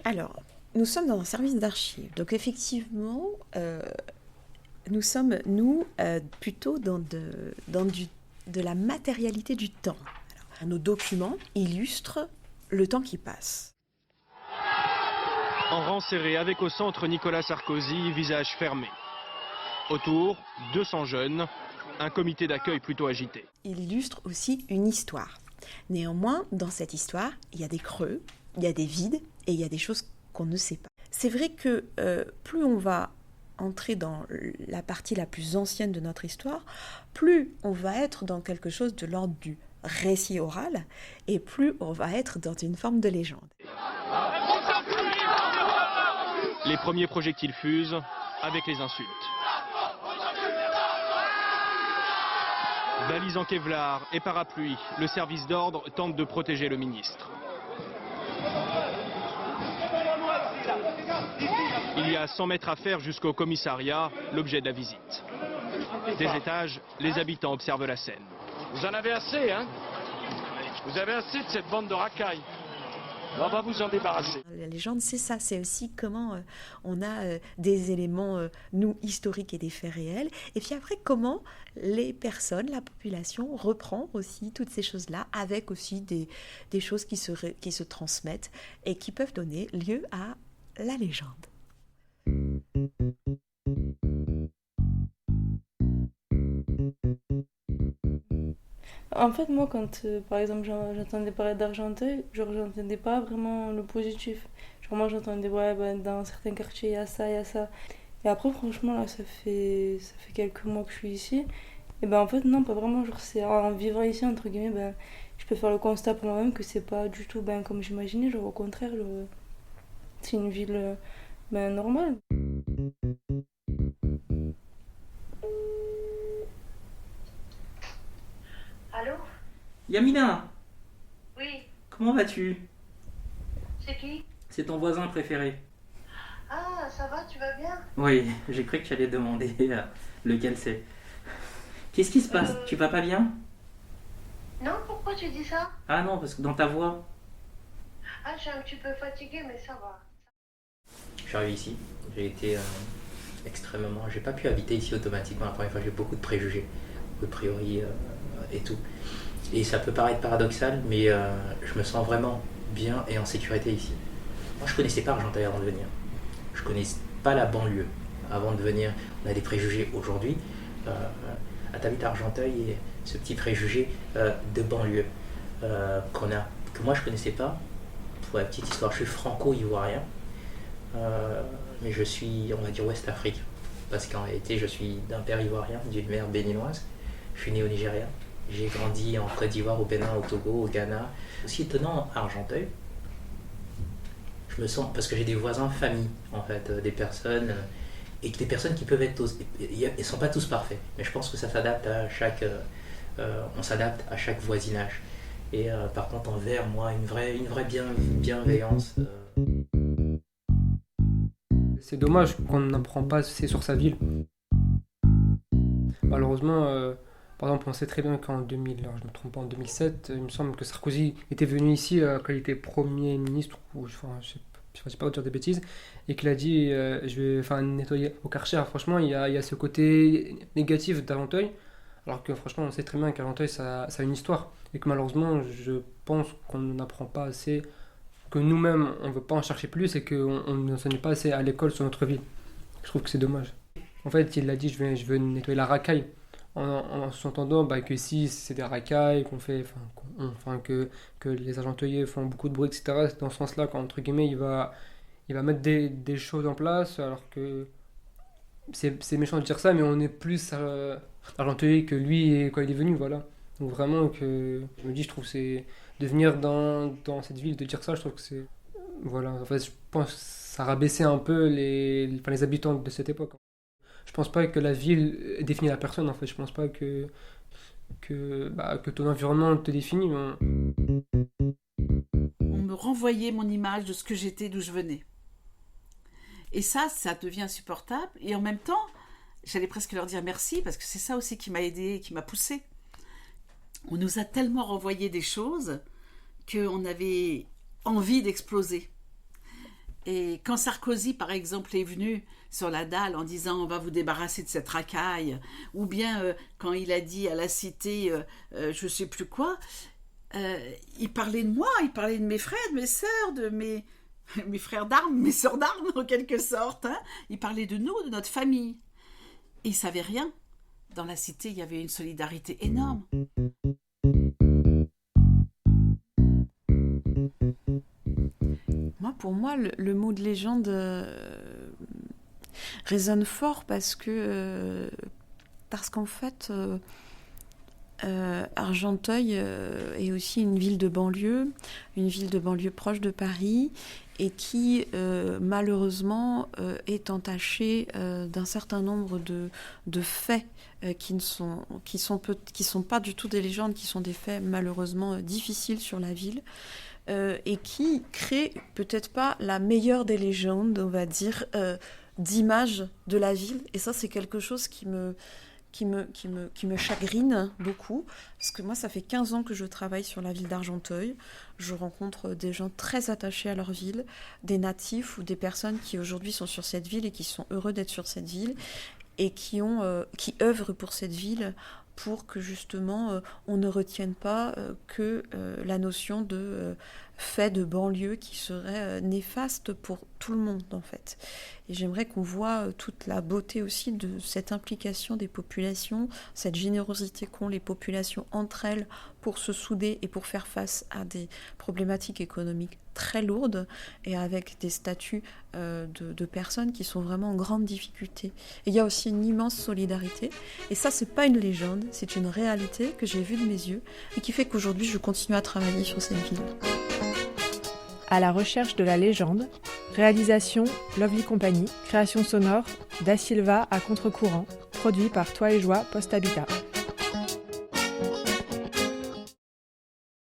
Alors, nous sommes dans un service d'archives. Donc, effectivement, nous sommes, plutôt de la matérialité du temps. Alors, nos documents illustrent le temps qui passe. En rang serré, avec au centre Nicolas Sarkozy, visage fermé. Autour, 200 jeunes, un comité d'accueil plutôt agité. Il illustre aussi une histoire. Néanmoins, dans cette histoire, il y a des creux, il y a des vides et il y a des choses qu'on ne sait pas. C'est vrai que plus on va entrer dans la partie la plus ancienne de notre histoire, plus on va être dans quelque chose de l'ordre du récit oral et plus on va être dans une forme de légende. Les premiers projectiles fusent avec les insultes. Balises en Kevlar et parapluie, le service d'ordre tente de protéger le ministre. Il y a 100 mètres à faire jusqu'au commissariat, l'objet de la visite. Des étages, les habitants observent la scène. Vous en avez assez, hein? Vous avez assez de cette bande de racailles. On va vous en débarrasser. La légende, c'est ça, c'est aussi comment on a des éléments, nous, historiques et des faits réels, et puis après, comment les personnes, la population, reprend aussi toutes ces choses-là, avec aussi des choses qui se transmettent et qui peuvent donner lieu à la légende. En fait, moi, quand par exemple j'entendais parler d'Argenteuil, genre j'entendais pas vraiment le positif. Genre, moi j'entendais, ouais, ben, dans certains quartiers il y a ça, il y a ça. Et après, franchement, là, ça fait quelques mois que je suis ici. Et ben en fait, non, pas vraiment. Genre, c'est en vivant ici, entre guillemets, ben, je peux faire le constat pour moi-même que c'est pas du tout ben, comme j'imaginais. Genre, au contraire, genre, c'est une ville ben, normale. Allô? Yamina, Oui, comment vas-tu? c'est qui? C'est ton voisin préféré. Ah, ça va, tu vas bien? Oui, j'ai cru que tu allais demander lequel c'est. Qu'est-ce qui se passe? Tu vas pas bien? Non, pourquoi tu dis ça? Ah non, parce que dans ta voix. Ah, je suis un petit peu fatiguée, mais ça va. Je suis arrivé ici, j'ai été extrêmement. J'ai pas pu habiter ici automatiquement. La première fois, j'ai beaucoup de préjugés, beaucoup de priori et tout. Et ça peut paraître paradoxal, mais je me sens vraiment bien et en sécurité ici. Moi, je connaissais pas Argenteuil avant de venir. Je connaissais pas la banlieue avant de venir. On a des préjugés aujourd'hui. T'habites à Argenteuil et ce petit préjugé de banlieue que moi je connaissais pas. Pour la petite histoire, je suis franco-ivoirien, mais je suis, on va dire, Ouest Afrique, parce qu'en réalité, je suis d'un père ivoirien, d'une mère béninoise. Je suis né au Nigeria. J'ai grandi en Côte d'Ivoire, au Bénin, au Togo, au Ghana. Aussi étonnant à Argenteuil, je me sens, parce que j'ai des voisins famille, en fait, des personnes, et des personnes qui peuvent être tous, ils ne sont pas tous parfaits, mais je pense que ça s'adapte à chaque, on s'adapte à chaque voisinage. Et par contre, envers moi, une vraie bienveillance. C'est dommage qu'on n'apprend pas assez sur sa ville. Malheureusement, par exemple, on sait très bien qu'en 2000, alors je ne me trompe pas, en 2007, il me semble que Sarkozy était venu ici quand il était Premier ministre, ou enfin, je ne sais pas dire des bêtises, et qu'il a dit je vais faire nettoyer au Karcher. Franchement, il y a ce côté négatif d'Argenteuil, alors que franchement, on sait très bien qu'Argenteuil, ça a une histoire, et que malheureusement, je pense qu'on n'apprend pas assez, que nous-mêmes, on ne veut pas en chercher plus, et qu'on ne n'enseigne pas assez à l'école sur notre ville. Je trouve que c'est dommage. En fait, il a dit je veux nettoyer la racaille, en s'entendant que si c'est des racailles qu'on fait, que les argenteuillers font beaucoup de bruit, etc. C'est dans ce sens-là qu'entre guillemets il va mettre des choses en place, alors que c'est méchant de dire ça, mais on est plus argenteuillé que lui quand il est venu, voilà. Donc vraiment que je me dis, je trouve que c'est de venir dans cette ville, de dire ça, je trouve que c'est voilà. En fait, je pense que ça rabaissait un peu les habitants de cette époque. Je pense pas que la ville définit la personne, en fait. Je pense pas que ton environnement te définit. On me renvoyait mon image de ce que j'étais, d'où je venais. Et ça devient insupportable. Et en même temps, j'allais presque leur dire merci, parce que c'est ça aussi qui m'a aidée, qui m'a poussée. On nous a tellement renvoyé des choses qu'on avait envie d'exploser. Et quand Sarkozy, par exemple, est venu sur la dalle en disant on va vous débarrasser de cette racaille, ou bien quand il a dit à la cité je sais plus quoi, il parlait de moi, il parlait de mes frères, de mes sœurs, de mes frères d'armes, mes sœurs d'armes en quelque sorte. Hein. Il parlait de nous, de notre famille. Et il savait rien. Dans la cité, il y avait une solidarité énorme. Pour moi, le mot de légende résonne fort parce qu'en fait, Argenteuil est aussi une ville de banlieue proche de Paris, et qui malheureusement est entachée d'un certain nombre de faits qui sont pas du tout des légendes, qui sont des faits malheureusement difficiles sur la ville. Et qui crée peut-être pas la meilleure des légendes, on va dire, d'image de la ville. Et ça, c'est quelque chose qui me chagrine beaucoup, parce que moi, ça fait 15 ans que je travaille sur la ville d'Argenteuil. Je rencontre des gens très attachés à leur ville, des natifs ou des personnes qui aujourd'hui sont sur cette ville et qui sont heureux d'être sur cette ville, et qui œuvrent pour cette ville, pour que justement on ne retienne pas que la notion de fait de banlieue qui serait néfaste pour tout le monde en fait. Et j'aimerais qu'on voit toute la beauté aussi de cette implication des populations, cette générosité qu'ont les populations entre elles pour se souder et pour faire face à des problématiques économiques très lourdes, et avec des statuts de personnes qui sont vraiment en grande difficulté. Et il y a aussi une immense solidarité, et ça c'est pas une légende, c'est une réalité que j'ai vue de mes yeux et qui fait qu'aujourd'hui je continue à travailler sur cette ville. À la recherche de la légende, réalisation Lovely Company, création sonore Da Silva à contre-courant, produit par Toi et Joie Post Habitat.